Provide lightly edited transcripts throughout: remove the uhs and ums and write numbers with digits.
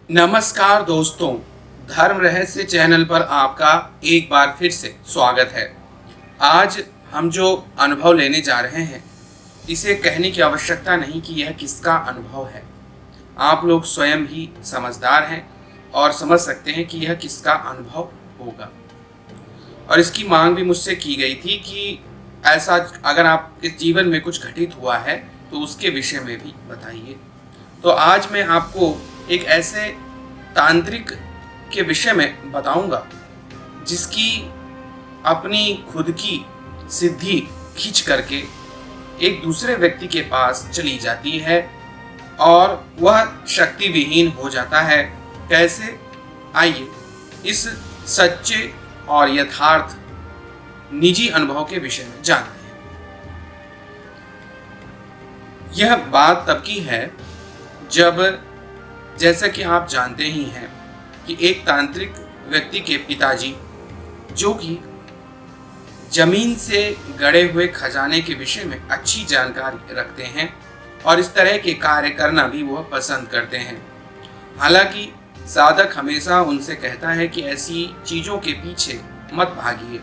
नमस्कार दोस्तों, धर्म रहस्य चैनल पर आपका एक बार फिर से स्वागत है। आज हम जो अनुभव लेने जा रहे हैं, इसे कहने की आवश्यकता नहीं कि यह किसका अनुभव है। आप लोग स्वयं ही समझदार हैं और समझ सकते हैं कि यह किसका अनुभव होगा। और इसकी मांग भी मुझसे की गई थी कि ऐसा अगर आपके जीवन में कुछ घटित हुआ है तो उसके विषय में भी बताइए। तो आज मैं आपको एक ऐसे तांत्रिक के विषय में बताऊंगा जिसकी अपनी खुद की सिद्धि खींच करके एक दूसरे व्यक्ति के पास चली जाती है और वह शक्ति विहीन हो जाता है। कैसे? आइए इस सच्चे और यथार्थ निजी अनुभव के विषय में जानते हैं। यह बात तब की है जब, जैसा कि आप जानते ही हैं कि एक तांत्रिक व्यक्ति के पिताजी, जो कि जमीन से गड़े हुए खजाने के विषय में अच्छी जानकारी रखते हैं और इस तरह के कार्य करना भी वह पसंद करते हैं। हालांकि साधक हमेशा उनसे कहता है कि ऐसी चीज़ों के पीछे मत भागिए,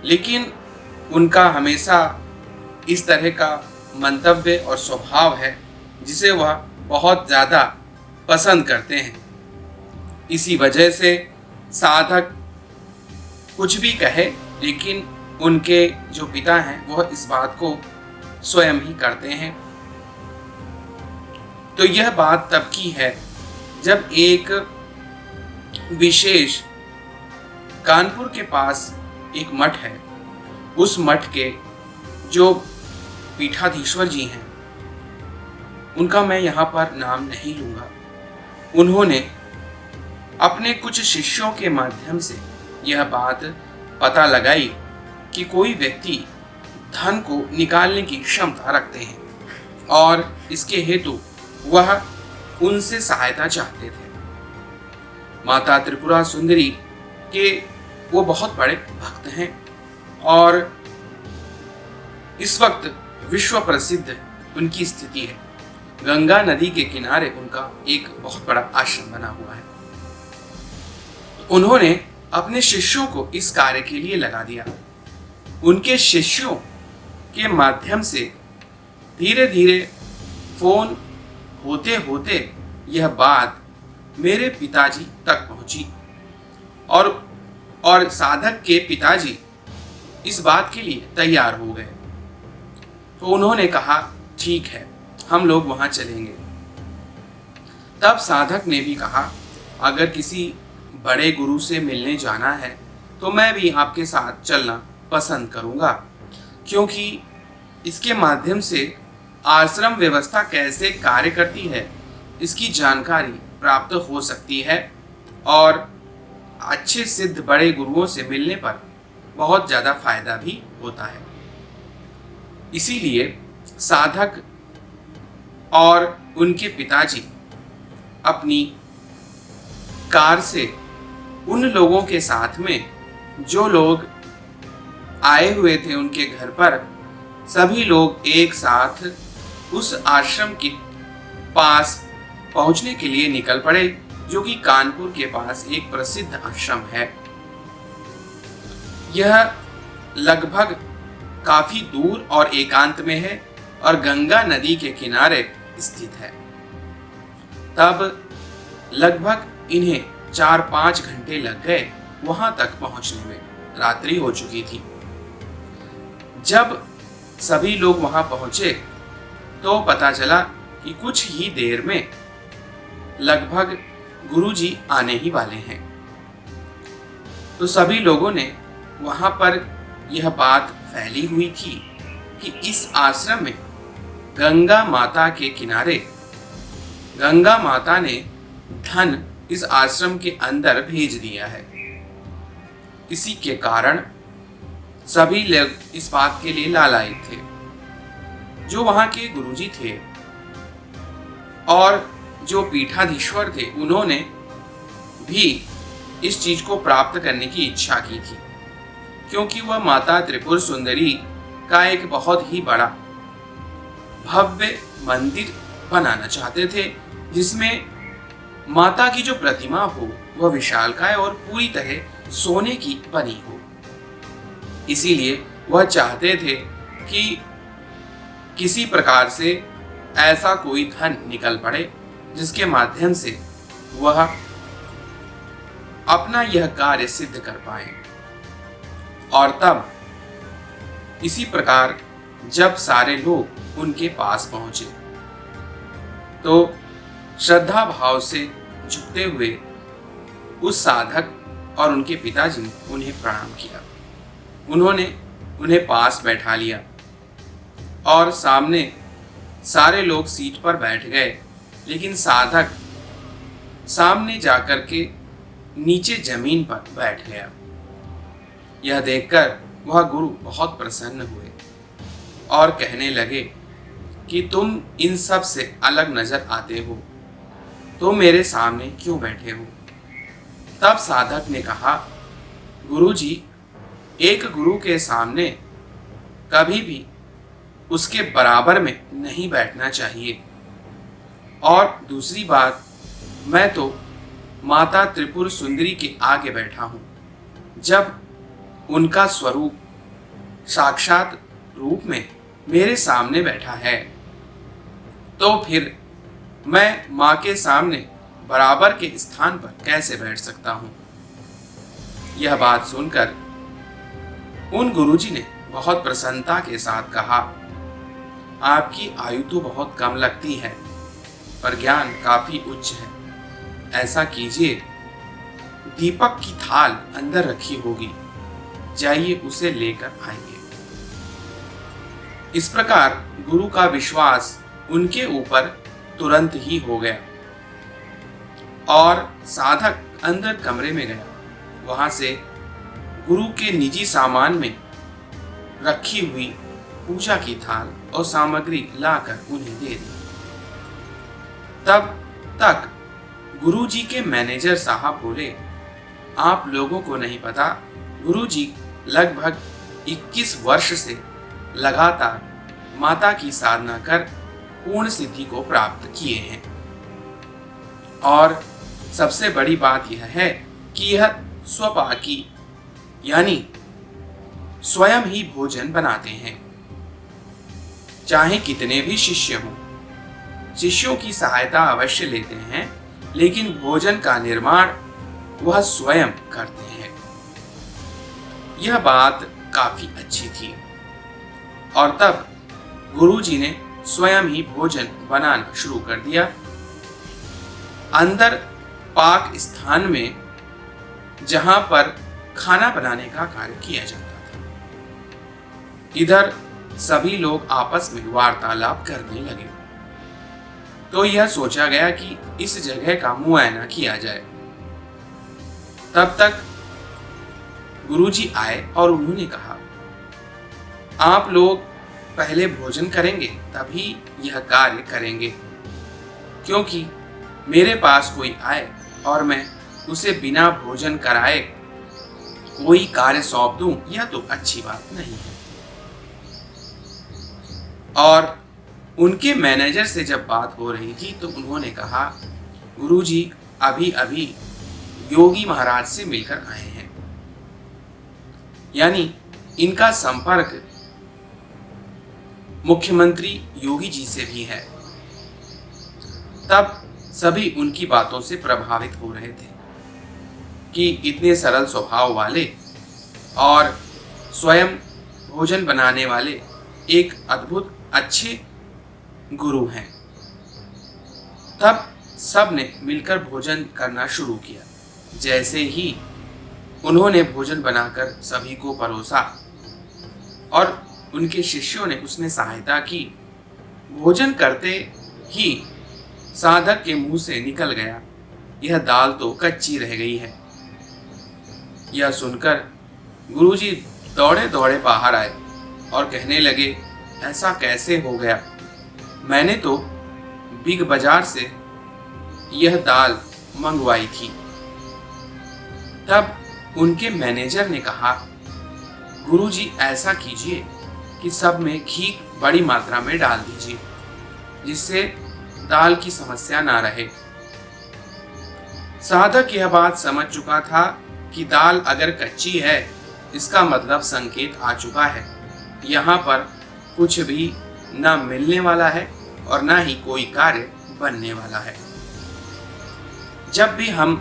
लेकिन उनका हमेशा इस तरह का मंतव्य और स्वभाव है जिसे वह बहुत ज़्यादा पसंद करते हैं। इसी वजह से साधक कुछ भी कहे, लेकिन उनके जो पिता हैं वह इस बात को स्वयं ही करते हैं। तो यह बात तब की है जब एक विशेष कानपुर के पास एक मठ है। उस मठ के जो पीठाधीश्वर जी हैं, उनका मैं यहाँ पर नाम नहीं लूँगा, उन्होंने अपने कुछ शिष्यों के माध्यम से यह बात पता लगाई कि कोई व्यक्ति धन को निकालने की क्षमता रखते हैं और इसके हेतु वह उनसे सहायता चाहते थे। माता त्रिपुरा सुंदरी के वो बहुत बड़े भक्त हैं और इस वक्त विश्व प्रसिद्ध उनकी स्थिति है। गंगा नदी के किनारे उनका एक बहुत बड़ा आश्रम बना हुआ है। उन्होंने अपने शिष्यों को इस कार्य के लिए लगा दिया। उनके शिष्यों के माध्यम से धीरे धीरे फोन होते होते यह बात मेरे पिताजी तक पहुंची और साधक के पिताजी इस बात के लिए तैयार हो गए। तो उन्होंने कहा, ठीक है, हम लोग वहां चलेंगे। तब साधक ने भी कहा, अगर किसी बड़े गुरु से मिलने जाना है तो मैं भी आपके साथ चलना पसंद करूंगा, क्योंकि इसके माध्यम से आश्रम व्यवस्था कैसे कार्य करती है इसकी जानकारी प्राप्त हो सकती है और अच्छे सिद्ध बड़े गुरुओं से मिलने पर बहुत ज़्यादा फायदा भी होता है। इसीलिए साधक और उनके पिताजी अपनी कार से उन लोगों के साथ में, जो लोग आए हुए थे उनके घर पर, सभी लोग एक साथ उस आश्रम के पास पहुंचने के लिए निकल पड़े, जो कि कानपुर के पास एक प्रसिद्ध आश्रम है। यह लगभग काफी दूर और एकांत में है और गंगा नदी के किनारे स्थित है। तब लगभग इन्हें 4-5 घंटे लग गए वहां तक पहुंचने में। रात्रि हो चुकी थी। जब सभी लोग वहां पहुंचे तो पता चला कि कुछ ही देर में लगभग गुरुजी आने ही वाले हैं। तो सभी लोगों ने वहां पर यह बात फैली हुई थी कि इस आश्रम में गंगा माता के किनारे गंगा माता ने धन इस आश्रम के अंदर भेज दिया है। इसी के कारण सभी लोग इस बात के लिए लालायित थे। जो वहां के गुरुजी थे और जो पीठाधीश्वर थे, उन्होंने भी इस चीज को प्राप्त करने की इच्छा की थी, क्योंकि वह माता त्रिपुर सुंदरी का एक बहुत ही बड़ा भव्य मंदिर बनाना चाहते थे, जिसमें माता की जो प्रतिमा हो वह विशालकाय और पूरी तरह सोने की बनी हो। इसीलिए वह चाहते थे कि किसी प्रकार से ऐसा कोई धन निकल पड़े जिसके माध्यम से वह अपना यह कार्य सिद्ध कर पाए। और तब इसी प्रकार जब सारे लोग उनके पास पहुंचे तो श्रद्धा भाव से झुकते हुए उस साधक और उनके पिताजी ने उन्हें प्रणाम किया। उन्होंने उन्हें पास बैठा लिया और सामने सारे लोग सीट पर बैठ गए, लेकिन साधक सामने जाकर के नीचे जमीन पर बैठ गया। यह देखकर वह गुरु बहुत प्रसन्न हुए और कहने लगे कि तुम इन सब से अलग नजर आते हो, तो मेरे सामने क्यों बैठे हो? तब साधक ने कहा, गुरुजी, एक गुरु के सामने कभी भी उसके बराबर में नहीं बैठना चाहिए। और दूसरी बात, मैं तो माता त्रिपुर सुंदरी के आगे बैठा हूँ। जब उनका स्वरूप साक्षात रूप में मेरे सामने बैठा है, तो फिर मैं माँ के सामने बराबर के स्थान पर कैसे बैठ सकता हूँ? यह बात सुनकर उन गुरुजी ने बहुत प्रसन्नता के साथ कहा, आपकी आयु तो बहुत कम लगती है, पर ज्ञान काफी उच्च है। ऐसा कीजिए, दीपक की थाल अंदर रखी होगी, जाइए उसे लेकर आइए। इस प्रकार गुरु का विश्वास उनके ऊपर तुरंत ही हो गया और साधक अंदर कमरे में गया। वहां से गुरु के निजी सामान में रखी हुई पूजा की थाल और सामग्री लाकर उन्हें दे दी। तब तक गुरुजी के मैनेजर साहब बोले, आप लोगों को नहीं पता, गुरुजी लगभग 21 वर्ष से लगातार माता की साधना कर पूर्ण सिद्धि को प्राप्त किए हैं। और सबसे बड़ी बात यह है कि यह स्वपाकी यानी स्वयं ही भोजन बनाते हैं। चाहे कितने भी शिष्य हों, शिष्यों की सहायता अवश्य लेते हैं, लेकिन भोजन का निर्माण वह स्वयं करते हैं। यह बात काफी अच्छी थी और तब गुरुजी ने स्वयं ही भोजन बनाना शुरू कर दिया। अंदर पाक स्थान में जहां पर खाना बनाने का कार्य किया जाता था, इधर सभी लोग आपस में वार्तालाप करने लगे। तो यह सोचा गया कि इस जगह का मुआयना किया जाए। तब तक गुरुजी आए और उन्होंने कहा, आप लोग पहले भोजन करेंगे तभी यह कार्य करेंगे, क्योंकि मेरे पास कोई आए और मैं उसे बिना भोजन कराए कोई कार्य सौंप दूं, यह तो अच्छी बात नहीं है। और उनके मैनेजर से जब बात हो रही थी तो उन्होंने कहा, गुरुजी अभी अभी योगी महाराज से मिलकर आए हैं, यानी इनका संपर्क मुख्यमंत्री योगी जी से भी है। तब सभी उनकी बातों से प्रभावित हो रहे थे कि इतने सरल स्वभाव वाले और स्वयं भोजन बनाने वाले एक अद्भुत अच्छे गुरु हैं। तब सब ने मिलकर भोजन करना शुरू किया। जैसे ही उन्होंने भोजन बनाकर सभी को परोसा और उनके शिष्यों ने उसमें सहायता की, भोजन करते ही साधक के मुंह से निकल गया, यह दाल तो कच्ची रह गई है। यह सुनकर गुरुजी दौड़े दौड़े बाहर आए और कहने लगे, ऐसा कैसे हो गया? मैंने तो बिग बाजार से यह दाल मंगवाई थी। तब उनके मैनेजर ने कहा, गुरुजी ऐसा कीजिए कि सब में घी बड़ी मात्रा में डाल दीजिए, जिससे दाल की समस्या ना रहे। साधक यह बात समझ चुका था कि दाल अगर कच्ची है इसका मतलब संकेत आ चुका है, यहाँ पर कुछ भी न मिलने वाला है और न ही कोई कार्य बनने वाला है। जब भी हम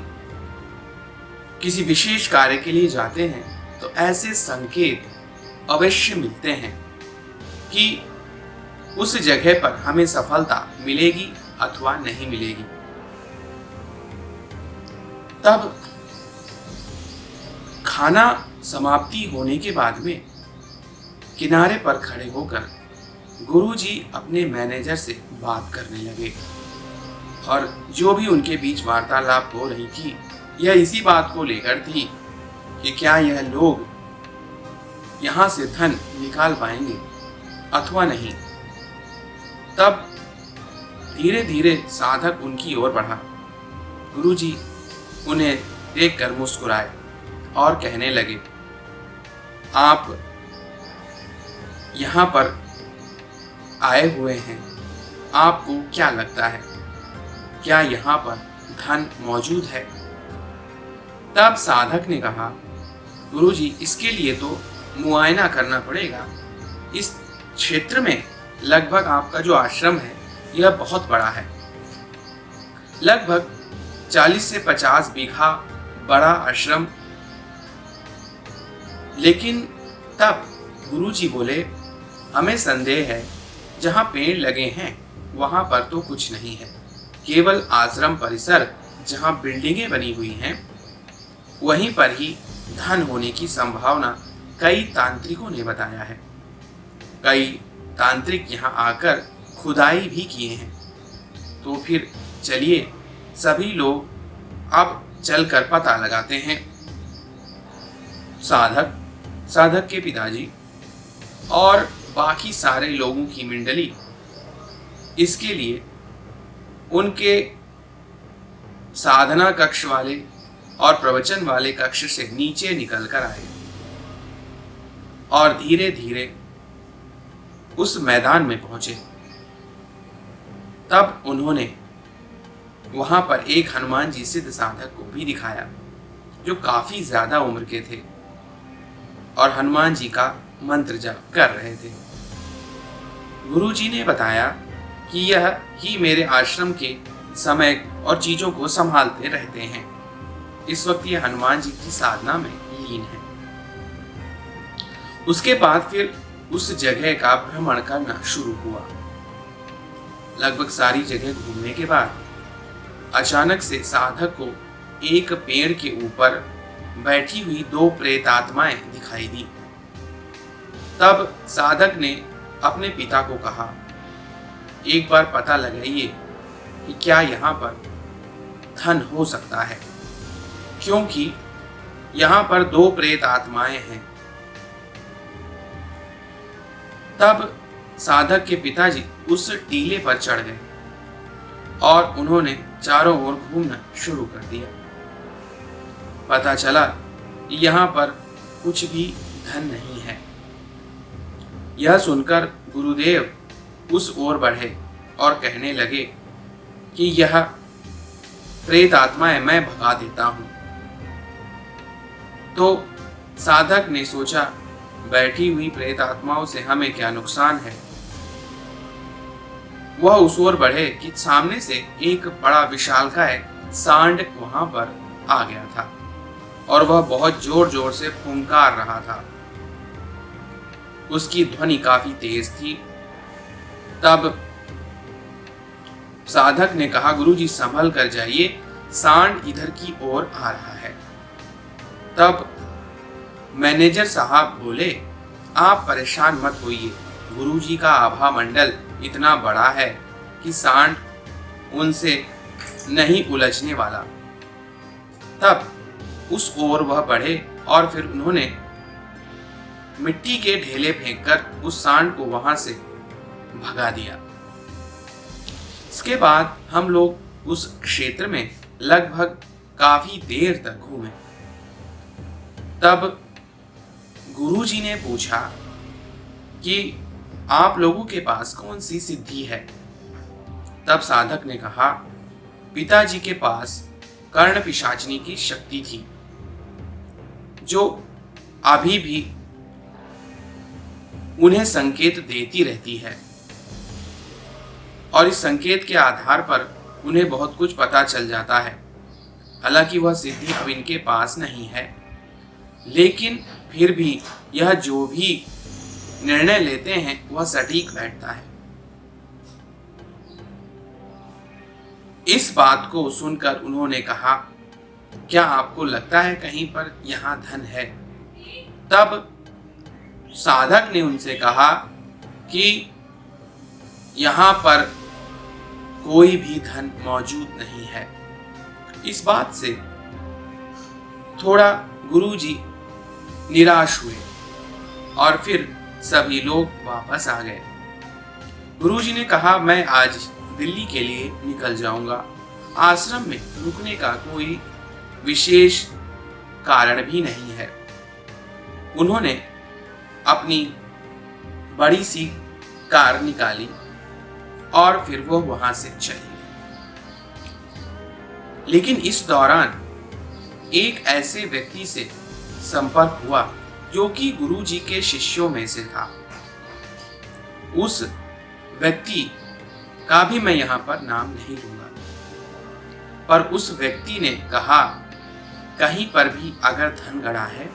किसी विशेष कार्य के लिए जाते हैं तो ऐसे संकेत अवश्य मिलते हैं कि उस जगह पर हमें सफलता मिलेगी अथवा नहीं मिलेगी। तब खाना समाप्ति होने के बाद में किनारे पर खड़े होकर गुरुजी अपने मैनेजर से बात करने लगे और जो भी उनके बीच वार्तालाप हो रही थी यह इसी बात को लेकर थी कि क्या यह लोग यहाँ से धन निकाल पाएंगे अथवा नहीं। तब धीरे धीरे साधक उनकी ओर बढ़ा। गुरुजी उन्हें देखकर मुस्कुराए और कहने लगे, आप यहाँ पर आए हुए हैं, आपको क्या लगता है, क्या यहाँ पर धन मौजूद है? तब साधक ने कहा, गुरुजी इसके लिए तो मुआयना करना पड़ेगा। इस क्षेत्र में लगभग आपका जो आश्रम है यह बहुत बड़ा है, लगभग 40 से 50 बीघा बड़ा आश्रम। लेकिन तब गुरुजी बोले, हमें संदेह है, जहाँ पेड़ लगे हैं वहाँ पर तो कुछ नहीं है, केवल आश्रम परिसर जहाँ बिल्डिंगें बनी हुई हैं वहीं पर ही धन होने की संभावना कई तांत्रिकों ने बताया है। कई तांत्रिक यहाँ आकर खुदाई भी किए हैं। तो फिर चलिए सभी लोग अब चलकर पता लगाते हैं। साधक के पिताजी और बाकी सारे लोगों की मंडली इसके लिए उनके साधना कक्ष वाले और प्रवचन वाले कक्ष से नीचे निकल कर आए और धीरे धीरे उस मैदान में पहुंचे। तब उन्होंने वहां पर एक हनुमान जी सिद्ध साधक को भी दिखाया जो काफी ज्यादा उम्र के थे और हनुमान जी का मंत्र जाप कर रहे थे। गुरुजी ने बताया कि यह ही मेरे आश्रम के समय और चीजों को संभालते रहते हैं। इस वक्त ये हनुमान जी की साधना में लीन है। उसके बाद फिर उस जगह का भ्रमण करना शुरू हुआ। लगभग सारी जगह घूमने के बाद अचानक से साधक को एक पेड़ के ऊपर बैठी हुई 2 प्रेतात्माएं दिखाई दी। तब साधक ने अपने पिता को कहा, एक बार पता लगाइए कि क्या यहाँ पर धन हो सकता है, क्योंकि यहाँ पर 2 प्रेत आत्माएं हैं। तब साधक के पिताजी उस टीले पर चढ़ गए और उन्होंने चारों ओर घूमना शुरू कर दिया। पता चला कि यहाँ पर कुछ भी धन नहीं है। यह सुनकर गुरुदेव उस ओर बढ़े और कहने लगे कि यह प्रेत आत्माएं मैं भगा देता हूं। तो साधक ने सोचा, बैठी हुई प्रेत आत्माओं से हमें क्या नुकसान है। वह उस ओर बढ़े कि सामने से एक बड़ा विशालकाय सांड वहां पर आ गया था और वह बहुत जोर जोर से फुंकार रहा था। उसकी ध्वनि काफी तेज थी। तब साधक ने कहा, गुरुजी संभल कर जाइए, सांड इधर की ओर आ रहा है। तब मैनेजर साहब बोले, आप परेशान मत होइए, गुरुजी का आभा मंडल इतना बड़ा है कि सांड उनसे नहीं उलझने वाला। तब उस ओर वह बढ़े और फिर उन्होंने मिट्टी के ढेले फेंककर उस सांड को वहां से भगा दिया। इसके बाद हम लोग उस क्षेत्र में लगभग काफी देर तक घूमे। तब गुरुजी ने पूछा कि आप लोगों के पास कौन सी सिद्धि है। तब साधक ने कहा, पिताजी के पास कर्ण पिशाचिनी की शक्ति थी, जो अभी भी उन्हें संकेत देती रहती है और इस संकेत के आधार पर उन्हें बहुत कुछ पता चल जाता है। हालांकि वह सिद्धि अब इनके पास नहीं है, लेकिन फिर भी यह जो भी निर्णय लेते हैं वह सटीक बैठता है। इस बात को सुनकर उन्होंने कहा, क्या आपको लगता है कहीं पर यहाँ धन है? तब साधक ने उनसे कहा कि यहाँ पर कोई भी धन मौजूद नहीं है। इस बात से थोड़ा गुरुजी निराश हुए और फिर सभी लोग वापस आ गए। गुरुजी ने कहा, मैं आज दिल्ली के लिए निकल जाऊंगा। आश्रम में रुकने का कोई विशेष कारण भी नहीं है। उन्होंने अपनी बड़ी सी कार निकाली और फिर वो वहां से चले गए। लेकिन इस दौरान एक ऐसे व्यक्ति से संपर्क हुआ जो कि गुरुजी के शिष्यों में से था। उस व्यक्ति का भी मैं यहाँ पर नाम नहीं लूंगा, पर उस व्यक्ति ने कहा, कहीं पर भी अगर धन गड़ा है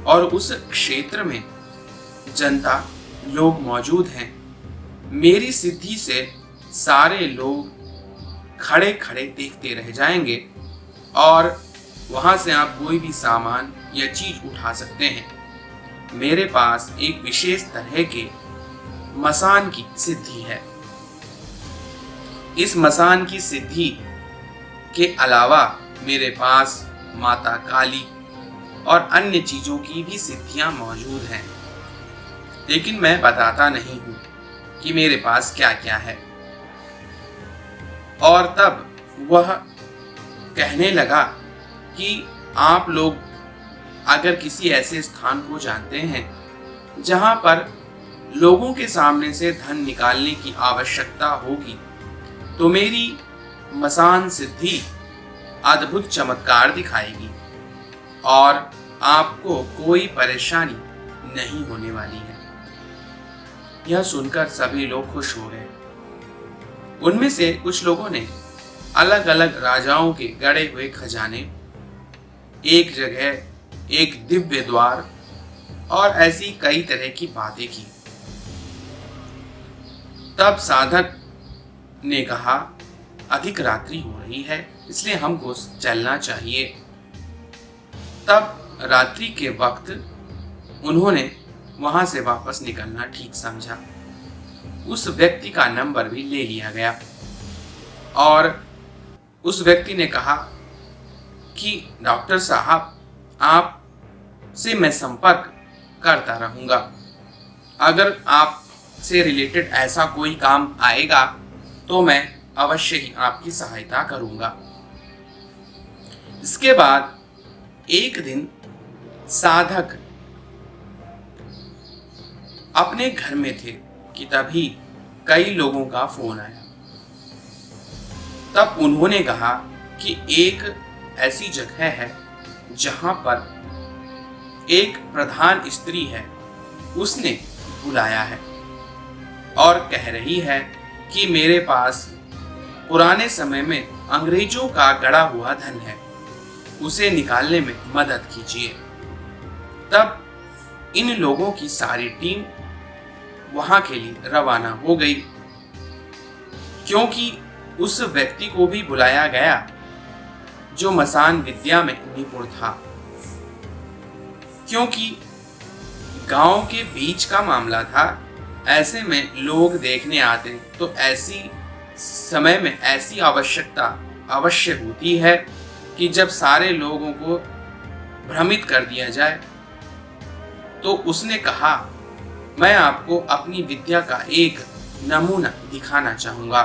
और उस क्षेत्र में जनता लोग मौजूद हैं, मेरी सिद्धि से सारे लोग खड़े खड़े देखते रह जाएंगे और वहां से आप कोई भी सामान या चीज उठा सकते हैं। मेरे पास एक विशेष तरह के मसान की सिद्धि है। इस मसान की सिद्धि के अलावा मेरे पास माता काली और अन्य चीजों की भी सिद्धियां मौजूद हैं, लेकिन मैं बताता नहीं हूं कि मेरे पास क्या क्या है। और तब वह कहने लगा कि आप लोग अगर किसी ऐसे स्थान को जानते हैं जहां पर लोगों के सामने से धन निकालने की आवश्यकता होगी, तो मेरी मसान सिद्धि अद्भुत चमत्कार दिखाएगी और आपको कोई परेशानी नहीं होने वाली है। यह सुनकर सभी लोग खुश हो गए। उनमें से कुछ लोगों ने अलग अलग राजाओं के गड़े हुए खजाने, एक जगह एक दिव्य द्वार और ऐसी कई तरह की बातें की। तब साधक ने कहा, अधिक रात्रि हो रही है, इसलिए हमको चलना चाहिए। तब रात्रि के वक्त उन्होंने वहां से वापस निकलना ठीक समझा। उस व्यक्ति का नंबर भी ले लिया गया और उस व्यक्ति ने कहा कि डॉक्टर साहब, आप से मैं संपर्क करता रहूंगा। अगर आप से रिलेटेड ऐसा कोई काम आएगा तो मैं अवश्य ही आपकी सहायता करूंगा। इसके बाद एक दिन साधक अपने घर में थे कि तभी कई लोगों का फोन आया। तब उन्होंने कहा कि एक ऐसी जगह है जहां पर एक प्रधान स्त्री है, उसने बुलाया है और कह रही है कि मेरे पास पुराने समय में अंग्रेजों का गड़ा हुआ धन है, उसे निकालने में मदद कीजिए। तब इन लोगों की सारी टीम वहां के लिए रवाना हो गई, क्योंकि उस व्यक्ति को भी बुलाया गया जो मसान विद्या में निपुण था। क्योंकि गांव के बीच का मामला था, ऐसे में लोग देखने आते, तो ऐसी समय में ऐसी आवश्यकता अवश्य होती है कि जब सारे लोगों को भ्रमित कर दिया जाए। तो उसने कहा, मैं आपको अपनी विद्या का एक नमूना दिखाना चाहूंगा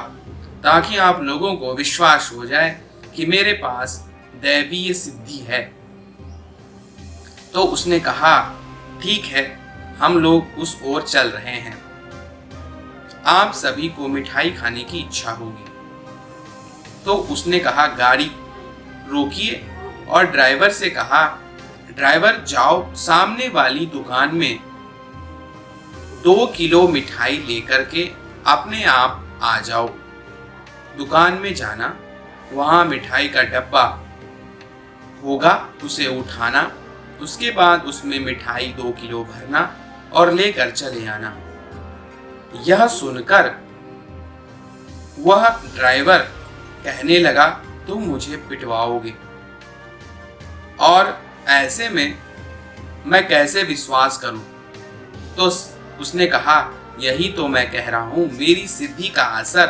ताकि आप लोगों को विश्वास हो जाए कि मेरे पास दैवीय सिद्धि है। तो उसने कहा, ठीक है, हम लोग उस ओर चल रहे हैं। आप सभी को मिठाई खाने की इच्छा होगी। तो उसने कहा, गाड़ी रोकिए और ड्राइवर से कहा, ड्राइवर जाओ सामने वाली दुकान में 2 किलो मिठाई लेकर के अपने आप आ जाओ। दुकान में जाना, वहाँ मिठाई का डब्बा होगा, उसे उठाना, उसके बाद उसमें मिठाई 2 किलो भरना और लेकर चले आना। यह सुनकर वह ड्राइवर कहने लगा, तुम मुझे पिटवाओगे और ऐसे में मैं कैसे विश्वास करूं? तो उसने कहा, यही तो मैं कह रहा हूं, मेरी सिद्धि का असर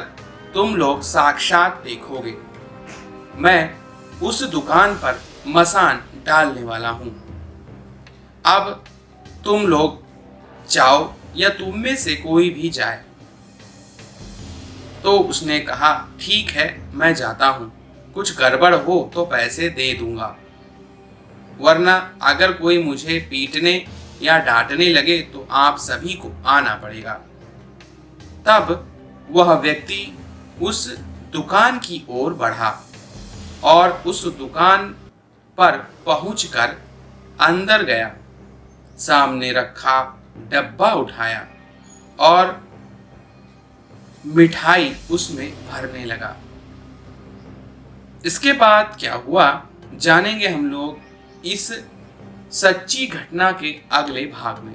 तुम लोग साक्षात देखोगे। मैं उस दुकान पर मसान डालने वाला हूं। अब तुम लोग जाओ या तुम में से कोई भी जाए। तो उसने कहा, ठीक है मैं जाता हूँ, कुछ गड़बड़ हो तो पैसे दे दूंगा, वरना अगर कोई मुझे पीटने या डांटने लगे तो आप सभी को आना पड़ेगा। तब वह व्यक्ति उस दुकान की ओर बढ़ा और उस दुकान पर पहुंचकर अंदर गया, सामने रखा डब्बा उठाया और मिठाई उसमें भरने लगा। इसके बाद क्या हुआ जानेंगे हम लोग इस सच्ची घटना के अगले भाग में।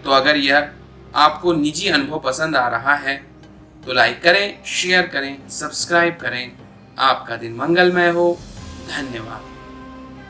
तो अगर यह आपको निजी अनुभव पसंद आ रहा है तो लाइक करें, शेयर करें, सब्सक्राइब करें। आपका दिन मंगलमय हो। धन्यवाद।